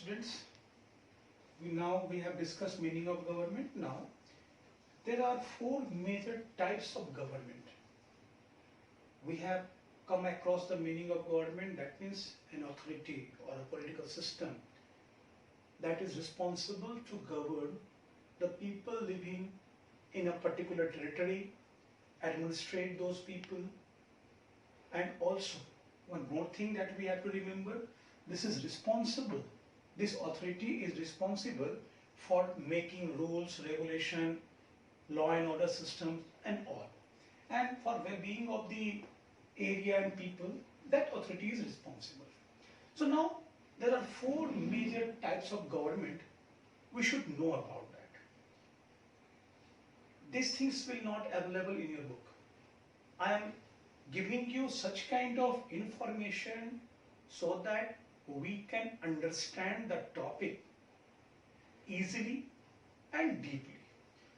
Students, we have discussed meaning of government. Now there are four major types of government. We have come across the meaning of government, that means an authority or a political system that is responsible to govern the people living in a particular territory, administrate those people, and also one more thing that we have to remember, this is responsible. This authority is responsible for making rules, regulation, law and order systems and all. And for well-being of the area and people, that authority is responsible. So now there are four major types of government. We should know about that. These things will not available in your book. I am giving you such kind of information so that we can understand the topic easily and deeply.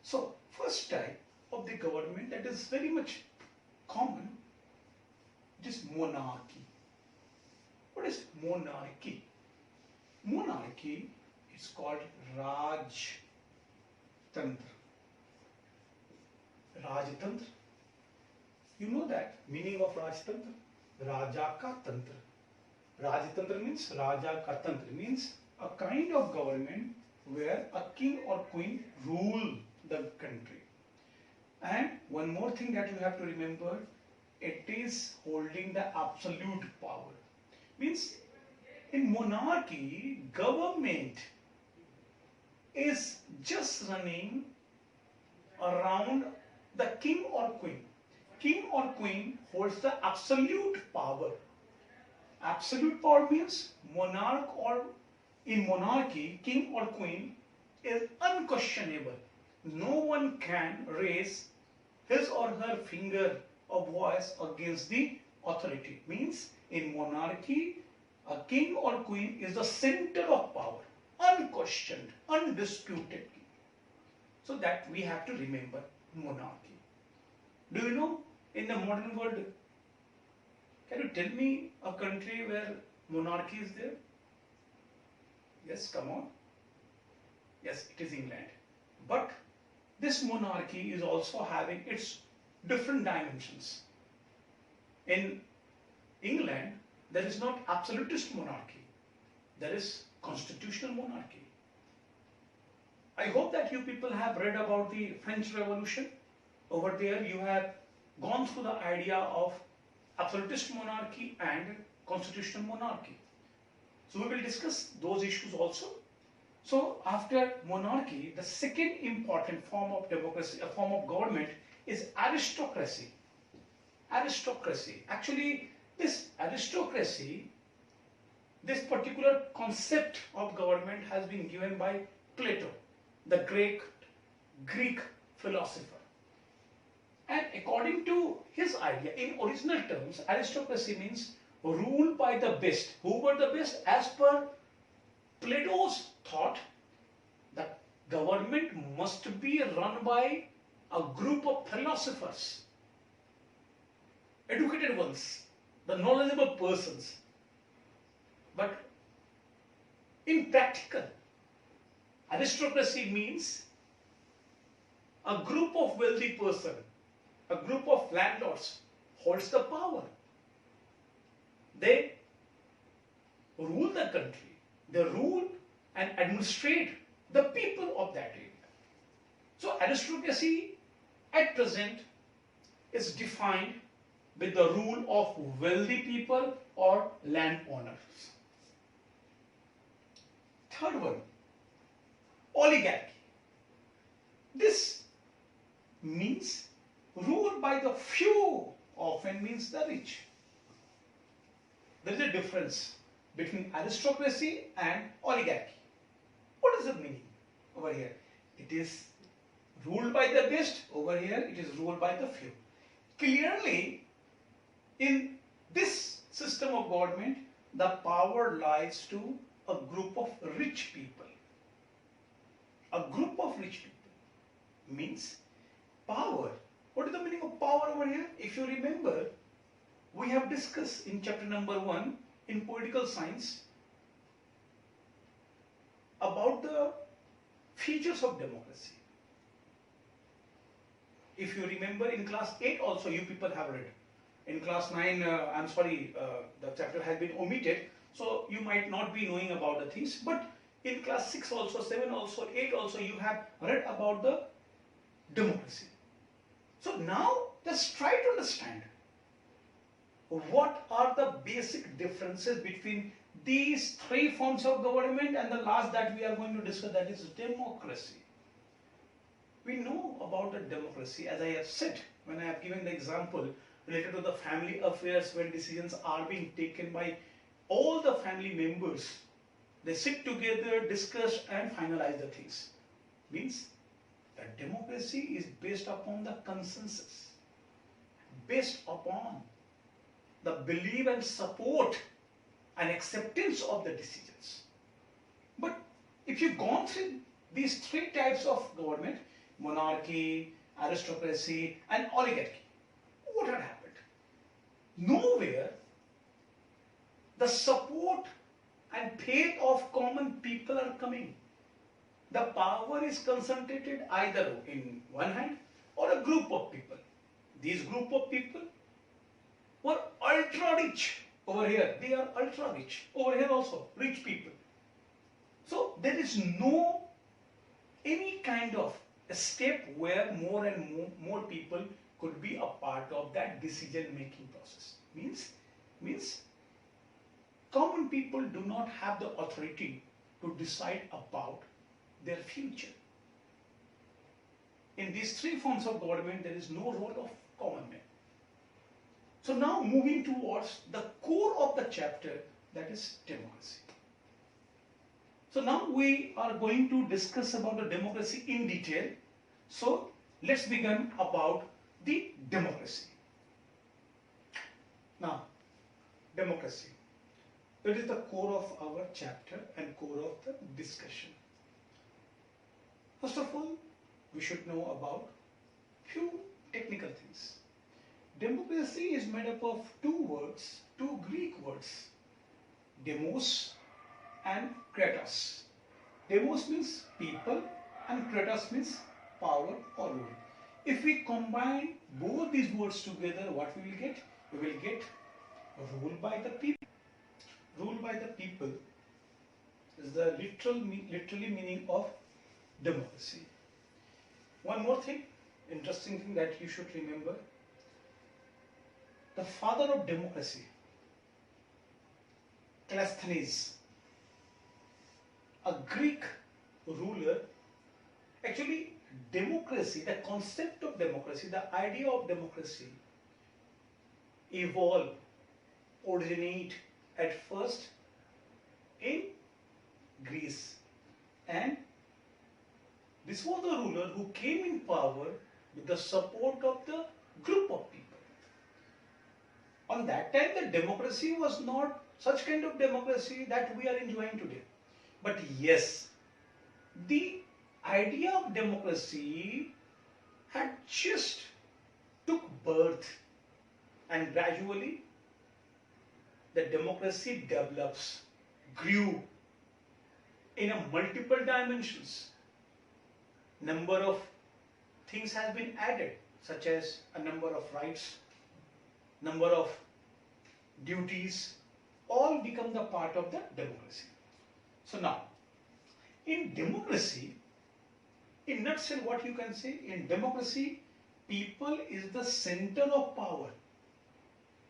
So first type of the government that is very much common, it is monarchy. What is monarchy? Monarchy is called Raj Tantra. Rajtantra. You know that meaning of Rajtantra? Raja ka Tantra. Rajtantra means Raja ka Tantra, means a kind of government where a king or queen rule the country. And one more thing that you have to remember, it is holding the absolute power. Means in monarchy, government is just running around the king or queen. King or queen holds the absolute power. Absolute power means monarch, or in monarchy, king or queen is unquestionable. No one can raise his or her finger of voice against the authority. Means in monarchy, a king or queen is the center of power, unquestioned, undisputed. So that we have to remember monarchy. Do you know in the modern world, can you tell me a country where monarchy is there? Yes, come on. Yes, it is England. But this monarchy is also having its different dimensions. In England, there is not absolutist monarchy. There is constitutional monarchy. I hope that you people have read about the French Revolution. Over there, you have gone through the idea of absolutist monarchy and constitutional monarchy. So we will discuss those issues also. So after monarchy, the second important form of democracy, a form of government, is aristocracy. Aristocracy. Actually, this aristocracy, this particular concept of government has been given by Plato, the Greek philosopher. And according to his idea, in original terms, aristocracy means rule by the best. Who were the best? As per Plato's thought, the government must be run by a group of philosophers, educated ones, the knowledgeable persons. But in practical, aristocracy means a group of wealthy persons, a group of landlords holds the power. They rule the country. They rule and administrate the people of that area. So aristocracy at present is defined with the rule of wealthy people or landowners. Third one, oligarchy. This means rule by the few, often means the rich. There is a difference between aristocracy and oligarchy. What is the meaning over here? It is ruled by the best. Over here, it is ruled by the few. Clearly, in this system of government, the power lies to a group of rich people. A group of rich people means power. What is the meaning of power over here? If you remember, we have discussed in chapter number 1 in political science about the features of democracy. If you remember, in class 8 also you people have read. In class 9, I'm sorry, the chapter has been omitted, so you might not be knowing about the things. But in class 6 also, 7 also, 8 also, you have read about the democracy. So now just try to understand what are the basic differences between these three forms of government, and the last that we are going to discuss, that is democracy. We know about the democracy, as I have said when I have given the example related to the family affairs, when decisions are being taken by all the family members. They sit together, discuss and finalize the things. Means that democracy is based upon the consensus, based upon the belief and support and acceptance of the decisions. But if you've gone through these three types of government, monarchy, aristocracy and oligarchy, what had happened? Nowhere the support and faith of common people are coming. The power is concentrated either in one hand or a group of people. These group of people were ultra rich over here. They are ultra rich. Over here also, rich people. So there is no any kind of a step where more and more people could be a part of that decision making process. Means common people do not have the authority to decide about their future. In these three forms of government, there is no role of common man. So now moving towards the core of the chapter, that is democracy. So now we are going to discuss about the democracy in detail. So let's begin about the democracy. Now, democracy. It is the core of our chapter and core of the discussion. First of all, we should know about few technical things. Democracy is made up of two words, two Greek words, demos and kratos. Demos means people and kratos means power or rule. If we combine both these words together, what we will get? We will get rule by the people. Rule by the people is the literally meaning of democracy. One more thing, interesting thing that you should remember. The father of democracy, Cleisthenes, a Greek ruler. Actually, democracy, the concept of democracy, the idea of democracy evolved, originate at first in Greece, and this was the ruler who came in power with the support of the group of people. On that time, the democracy was not such kind of democracy that we are enjoying today. But yes, the idea of democracy had just took birth, and gradually the democracy develops, grew in a multiple dimensions. Number of things has been added, such as a number of rights, number of duties, all become the part of the democracy. So now, in democracy, in nutshell, what you can say, in democracy, people is the center of power.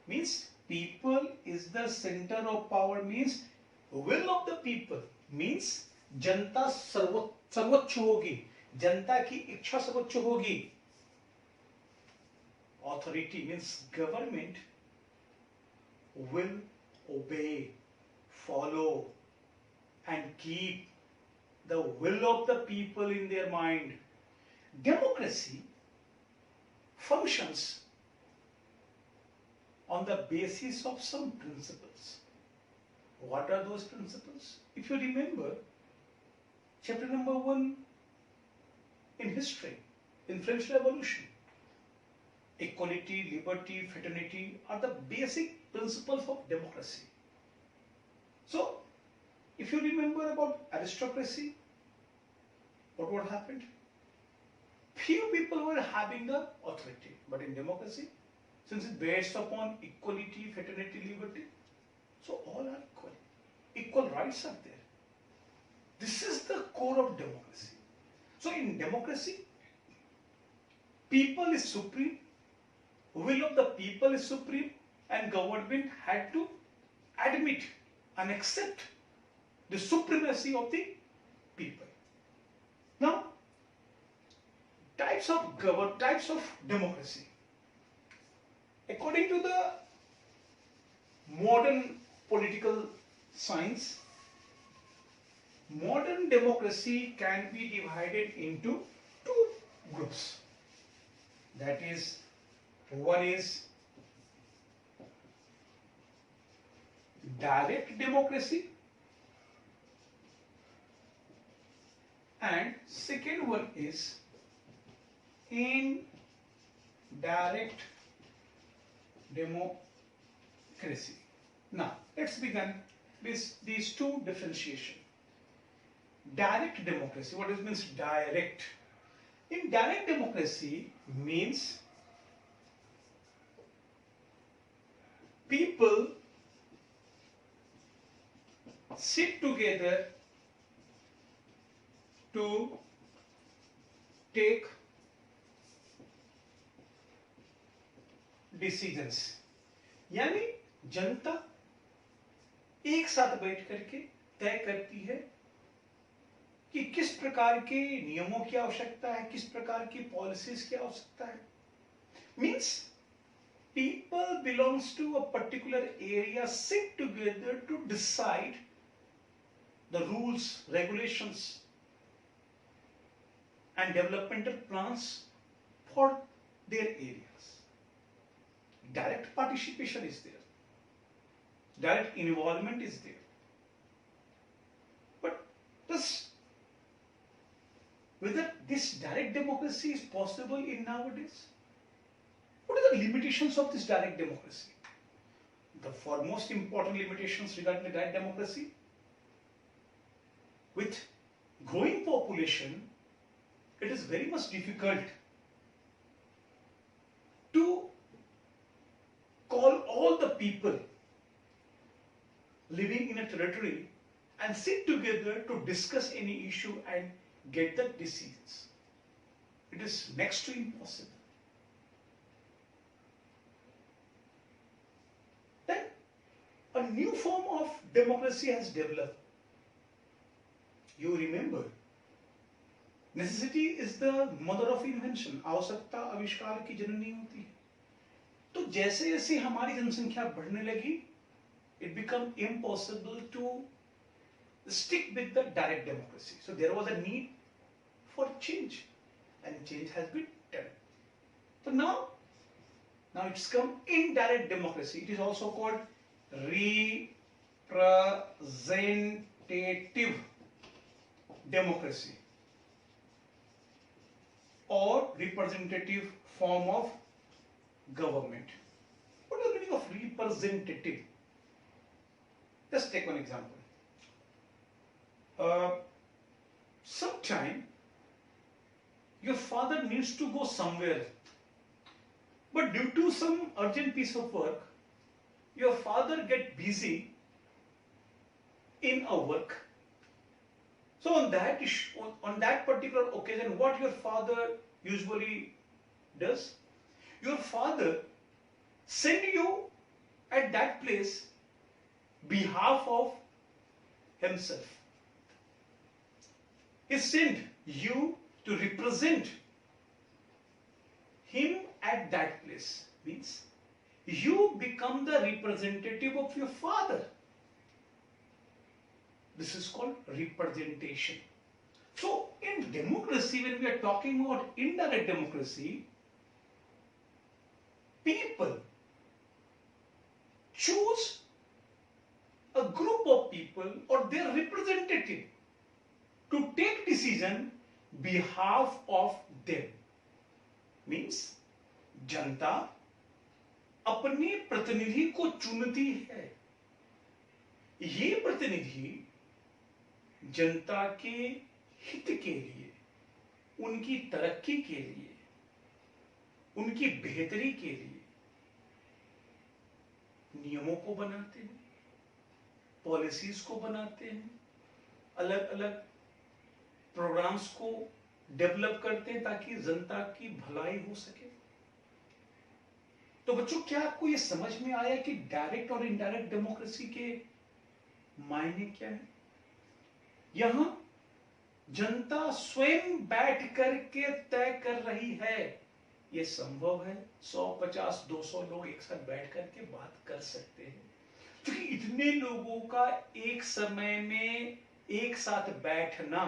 Means people is the center of power, means will of the people, means जनता सर्वोच्च होगी, जनता की इच्छा सर्वोच्च होगी. Authority means government will obey, follow and keep the will of the people in their mind. Democracy functions on the basis of some principles. What are those principles? If you remember, chapter number 1 in history, in French Revolution, equality, liberty, fraternity are the basic principles of democracy. So, If you remember about aristocracy, what happened? Few people were having the authority, but in democracy, since it's based upon equality, fraternity, liberty, so all are equal. Equal rights are there. This is the core of democracy. So in democracy, people is supreme, will of the people is supreme, and government had to admit and accept the supremacy of the people. Now, types of democracy. According to the modern political science, modern democracy can be divided into two groups. That is, one is direct democracy and second one is indirect democracy. Now, let's begin with these two differentiation. Direct democracy, what does it means direct? In direct democracy means people sit together to take decisions, यानी जनता एक साथ बैठ करके तय करती है कि किस प्रकार के नियमों की आवश्यकता है, किस प्रकार की पॉलिसीज की आवश्यकता है. Means people belongs to a particular area sit together to decide the rules, regulations and developmental plans for their areas. Direct participation is there, direct involvement is there, but whether this direct democracy is possible in nowadays? What are the limitations of this direct democracy? The foremost important limitations regarding the direct democracy, with growing population, it is very much difficult to call all the people living in a territory and sit together to discuss any issue and get the decisions. It is next to impossible. Then a new form of democracy has developed. You remember, necessity is the mother of invention. आवश्यकता आविष्कार की जननी होती है. तो जैसे जैसे हमारी जनसंख्या बढ़ने लगी, it became impossible to stick with the direct democracy. So there was a need for change, and change has been done. So now it's come indirect democracy. It is also called representative democracy or representative form of government. What is the meaning of representative? Just take one example. Sometime your father needs to go somewhere, but due to some urgent piece of work, your father get busy in a work. So on that issue, on that particular occasion, what your father usually does? Your father send you at that place behalf of himself. He sent you to represent him at that place. Means you become the representative of your father. This is called representation. So in democracy, when we are talking about indirect democracy, people choose a group of people or their representative to take decision behalf of them. Means जनता अपने प्रतिनिधि को चुनती है. ये प्रतिनिधि जनता के हित के लिए, उनकी तरक्की के लिए, उनकी बेहतरी के लिए नियमों को बनाते हैं, पॉलिसीज को बनाते हैं, अलग अलग प्रोग्राम्स को डेवलप करते हैं ताकि जनता की भलाई हो सके। तो बच्चों, क्या आपको यह समझ में आया कि डायरेक्ट और इनडायरेक्ट डेमोक्रेसी के मायने क्या है? यहां जनता स्वयं बैठ करके तय कर रही है। यह संभव है, 100, 50, 200 लोग एक साथ बैठ करके बात कर सकते हैं, क्योंकि इतने लोगों का एक समय में एक साथ बैठना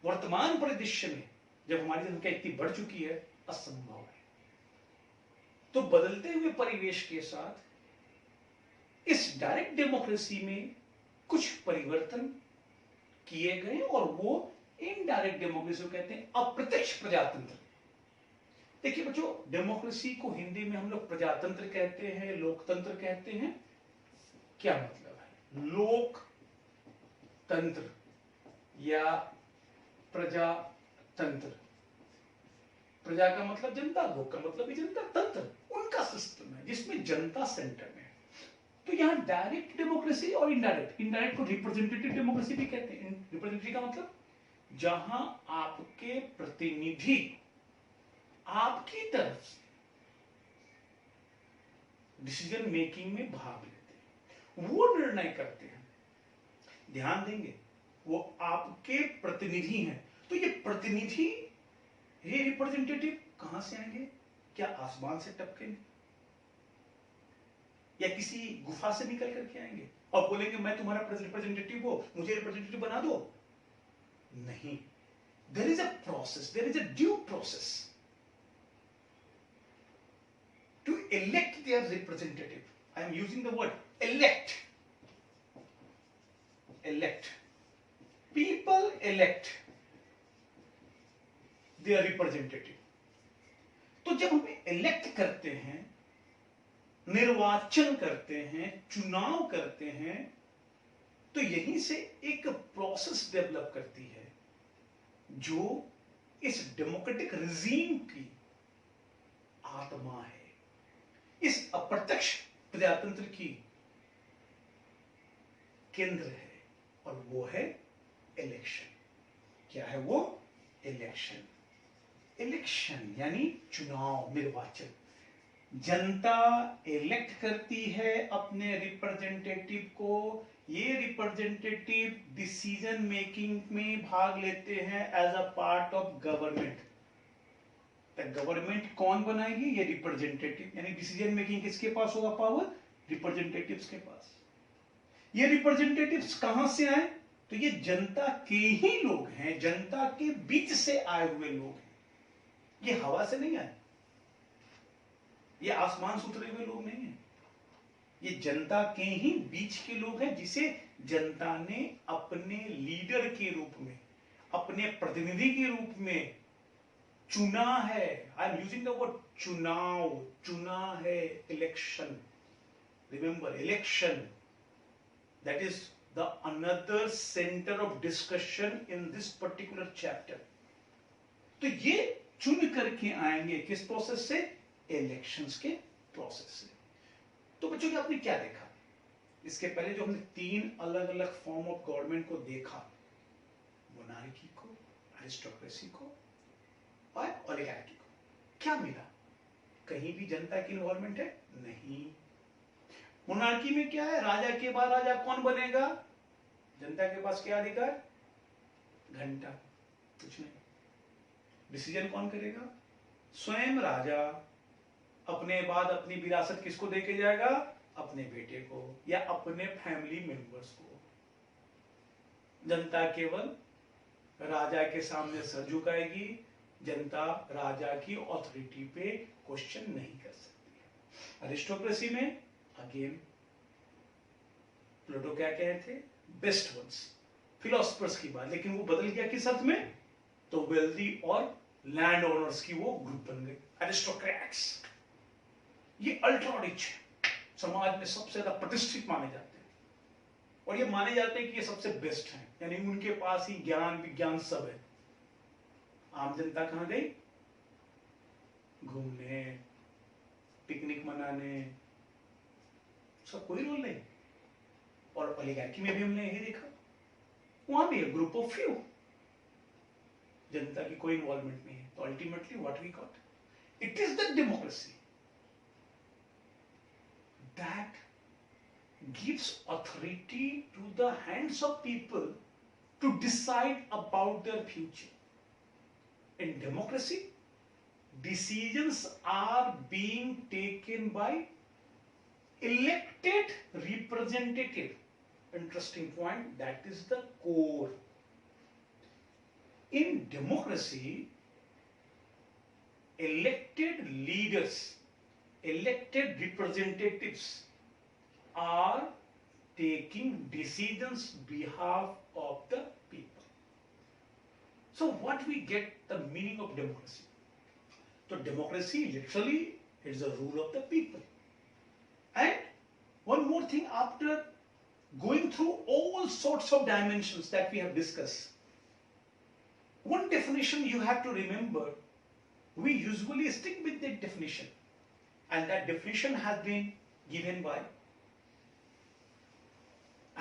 वर्तमान परिदृश्य में, जब हमारी संख्या इतनी बढ़ चुकी है, असंभव है। तो बदलते हुए परिवेश के साथ इस डायरेक्ट डेमोक्रेसी में कुछ परिवर्तन किए गए और वो इनडायरेक्ट डेमोक्रेसी को कहते हैं अप्रत्यक्ष प्रजातंत्र। देखिए बच्चों, डेमोक्रेसी को हिंदी में हम लोग प्रजातंत्र कहते हैं, लोकतंत्र कहते हैं। क्या मतलब है? लोकतंत्र या प्रजातंत्र, प्रजा का मतलब जनता, लोक का मतलब भी जनता, तंत्र उनका सिस्टम है जिसमें जनता सेंटर में है। तो यहां डायरेक्ट डेमोक्रेसी और इनडायरेक्ट, इनडायरेक्ट को रिप्रेजेंटेटिव डेमोक्रेसी भी कहते हैं। रिप्रेजेंटेटिव का मतलब जहां आपके प्रतिनिधि आपकी तरफ से डिसीजन मेकिंग में भाग लेते हैं, वो निर्णय करते हैं। ध्यान देंगे, वो आपके प्रतिनिधि हैं। तो ये प्रतिनिधि, ये रिप्रेजेंटेटिव कहां से आएंगे? क्या आसमान से टपकेंगे या किसी गुफा से निकल करके आएंगे और बोलेंगे मैं तुम्हारा रिप्रेजेंटेटिव हूं, मुझे रिप्रेजेंटेटिव बना दो? नहीं, there is a process, there is a due process to elect their representative. I am using the word elect. Elect. People elect their representative. तो जब हम elect करते हैं, निर्वाचन करते हैं, चुनाव करते हैं, तो यहीं से एक प्रोसेस डेवलप करती है जो इस डेमोक्रेटिक रिजीम की आत्मा है, इस अप्रत्यक्ष प्रजातंत्र की केंद्र है, और वो है इलेक्शन। क्या है वो? इलेक्शन। इलेक्शन यानी चुनाव, निर्वाचन। जनता इलेक्ट करती है अपने रिप्रेजेंटेटिव को, ये रिप्रेजेंटेटिव डिसीजन मेकिंग में भाग लेते हैं as a part of government. Government कौन बनाएगी? ये रिप्रेजेंटेटिव, यानी डिसीजन मेकिंग किसके पास होगा? पावर रिप्रेजेंटेटिव्स के पास। ये रिप्रेजेंटेटिव्स कहां से आए? तो ये जनता के ही लोग हैं, जनता के बीच से आए हुए लोग हैं। ये हवा से नहीं आए, ये आसमान से उतरे हुए लोग नहीं हैं, ये जनता के ही बीच के लोग हैं, जिसे जनता ने अपने लीडर के रूप में, अपने प्रतिनिधि के रूप में चुना है। I am using the word चुनाव, चुना है, election. Remember, election, that is the another centre of discussion in this particular chapter. तो ये चुन करके आएंगे किस प्रोसेस से? इलेक्शंस के प्रोसेस से। तो बच्चों, आपने क्या देखा? इसके पहले जो हमने 3 अलग अलग फॉर्म ऑफ गवर्नमेंट को देखा, मोनार्की को, एरिस्टोक्रेसी को और ओलिगार्की को, क्या मिला? कहीं भी जनता की इन्वॉल्वमेंट है? नहीं। मोनार्की में क्या है? राजा के बाद राजा कौन बनेगा? जनता के पास क्या अधिकार? घंटा, कुछ नहीं। डिसीजन कौन करेगा? स्वयं राजा अपने बाद अपनी विरासत किसको देके जाएगा? अपने बेटे को या अपने फैमिली मेंबर्स को। जनता केवल राजा के सामने सर झुकाएगी, जनता राजा की ऑथोरिटी पे क्वेश्चन नहीं कर सकती है। अरिस्टोक्रेसी में अगेन प्लेटो क्या कहे थे? बेस्ट वंस, फिलोसफर्स की बात, लेकिन वो बदल गया किस अर्थ में? तो वेल्दी और लैंड ओनर्स की वो ग्रुप बन गए, एरिस्टोक्रेट्स। ये अल्ट्रा रिच समाज में सबसे ज्यादा प्रतिष्ठित माने जाते हैं, और ये माने जाते हैं कि ये सबसे बेस्ट हैं, यानी उनके पास ही ज्ञान विज्ञान सब है। आम जनता कहां गई? घूमने, पिकनिक मनाने, उसका कोई रोल नहीं। और ओलिगार्की में भी हमने यही देखा, वहां भी ग्रुप ऑफ फ्यू, जनता की कोई इन्वॉल्वमेंट नहीं है। तो ultimately what we got, it is the democracy that gives authority to the hands of people to decide about their future. In democracy, decisions are being taken by elected representative. Interesting point, that is the core. In democracy, elected leaders, elected representatives are taking decisions behalf of the people. So what we get the meaning of democracy? So democracy literally is the rule of the people. And one more thing, after going through all sorts of dimensions that we have discussed, one definition you have to remember, we usually stick with that definition, and that definition has been given by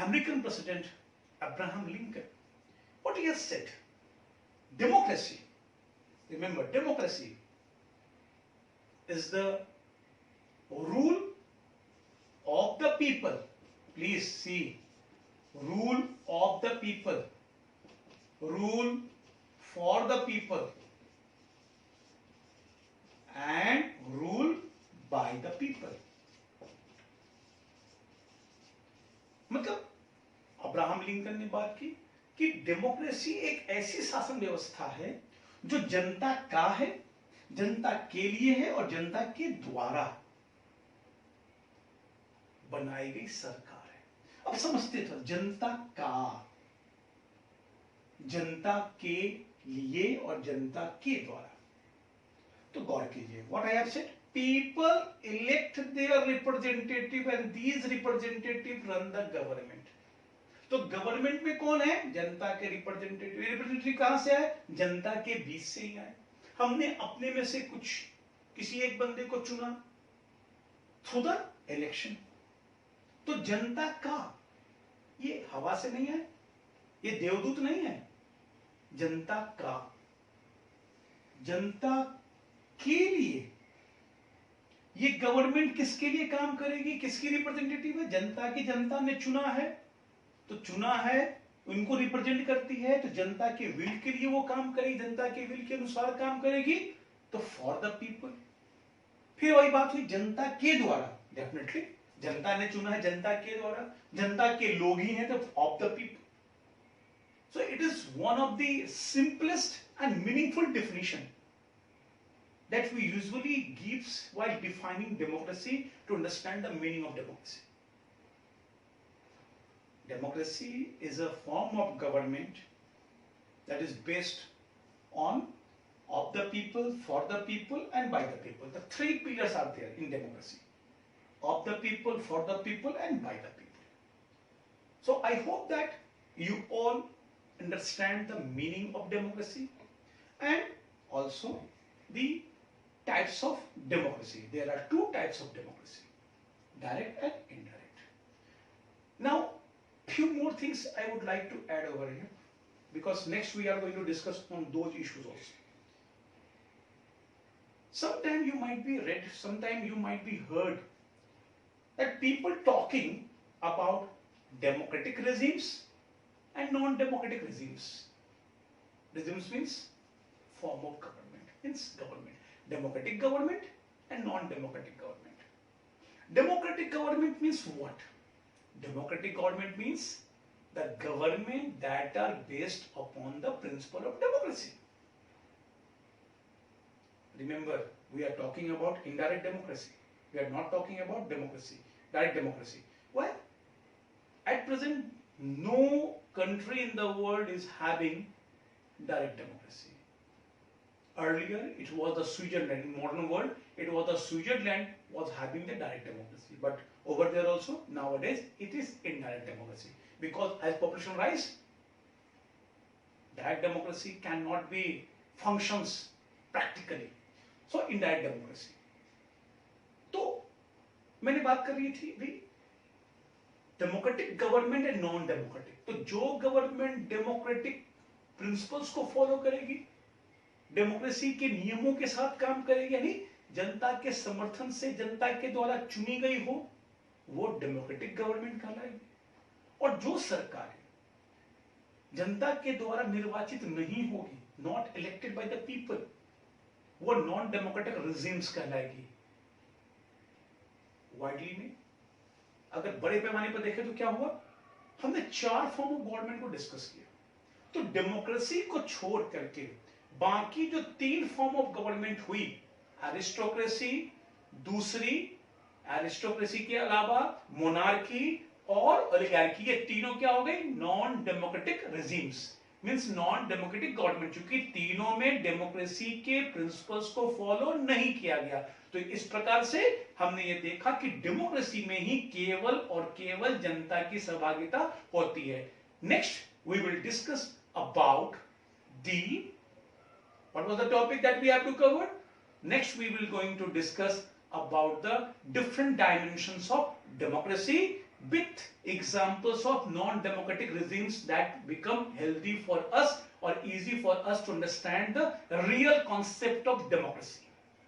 American President Abraham Lincoln. What he has said, democracy, remember, democracy is the rule of the people. Please see, rule of the people, rule for the people, and rule by the people. मतलब Abraham Lincoln ने बात की कि democracy एक ऐसी शासन व्यवस्था है जो जनता का है, जनता के लिए है और जनता के द्वारा बनाई गई सरकार है। अब समझते थे, जनता का, जनता के लिए और जनता के द्वारा। तो गौर कीजिए, what I have said, people elect their representative and these representative run the government. तो गवर्नमेंट में कौन है? जनता के रिप्रेजेंटेटिव। रिप्रेजेंटेटिव कहां से आए? जनता के बीच से ही आए। हमने अपने में से कुछ किसी एक बंदे को चुना थ्रू द इलेक्शन। तो जनता का, ये हवा से नहीं है, ये देवदूत नहीं है, जनता का, जनता के लिए। ये गवर्नमेंट किसके लिए काम करेगी? किसकी रिप्रेजेंटेटिव है? जनता की। जनता ने चुना है, तो चुना है, उनको रिप्रेजेंट करती है, तो जनता के विल के लिए वो काम करेगी, जनता के विल के अनुसार काम करेगी, तो फॉर द पीपल। फिर वही बात हुई, जनता के द्वारा। डेफिनेटली जनता ने चुना है, जनता के द्वारा, जनता के लोग ही हैं, तो of the people. So it is one of the simplest and meaningful definition that we usually gives while defining democracy to understand the meaning of democracy. Democracy is a form of government that is based on of the people, for the people and by the people. The three pillars are there in democracy: of the people, for the people and by the people. So I hope that you all understand the meaning of democracy and also the types of democracy. There are two types of democracy, direct and indirect. Now, few more things I would like to add over here, because next we are going to discuss on those issues also. Sometime you might be read, sometime you might be heard that people talking about democratic regimes and non-democratic regimes. Regimes means form of government, means government. Democratic government and non-democratic government. Democratic government means what? Democratic government means the government that are based upon the principle of democracy. Remember, we are talking about indirect democracy. We are not talking about democracy, direct democracy. Why? At present, no country in the world is having direct democracy. Earlier, it was the Switzerland. In modern world, it was the Switzerland was having the direct democracy. But over there also, nowadays, it is indirect democracy. because as population rise, direct democracy cannot be functions practically. So indirect democracy. तो मैंने बात कर रही थी भाई democratic government and non democratic. तो जो government democratic principles को फॉलो करेगी, डेमोक्रेसी के नियमों के साथ काम करेगी, यानी जनता के समर्थन से जनता के द्वारा चुनी गई हो, वो डेमोक्रेटिक गवर्नमेंट कहलाएगी. और जो सरकार जनता के द्वारा निर्वाचित नहीं होगी, not elected by the people, वो नॉन डेमोक्रेटिक रिजीम्स कहलाएगी. वाइडली में अगर बड़े पैमाने पर देखें तो क्या हुआ, हमने 4 फॉर्म ऑफ गवर्नमेंट को डिस्कस किया. तो डेमोक्रेसी को छोड़ करके बाकी जो 3 फॉर्म ऑफ गवर्नमेंट हुई, एरिस्टोक्रेसी, दूसरी एरिस्टोक्रेसी के अलावा मोनार्की और ओलिगार्की, ये तीनों क्या हो गए, non democratic regimes, means non democratic government, क्योंकि तीनों में डेमोक्रेसी के प्रिंसिपल्स को फॉलो नहीं किया गया. तो इस प्रकार से हमने ये देखा कि डेमोक्रेसी में ही केवल और केवल जनता की सहभागिता होती है. Next we will discuss about the, what was the topic that we have to cover? Next we will going to discuss about the different dimensions of democracy with examples of non-democratic regimes that become healthy for us or easy for us to understand the real concept of democracy.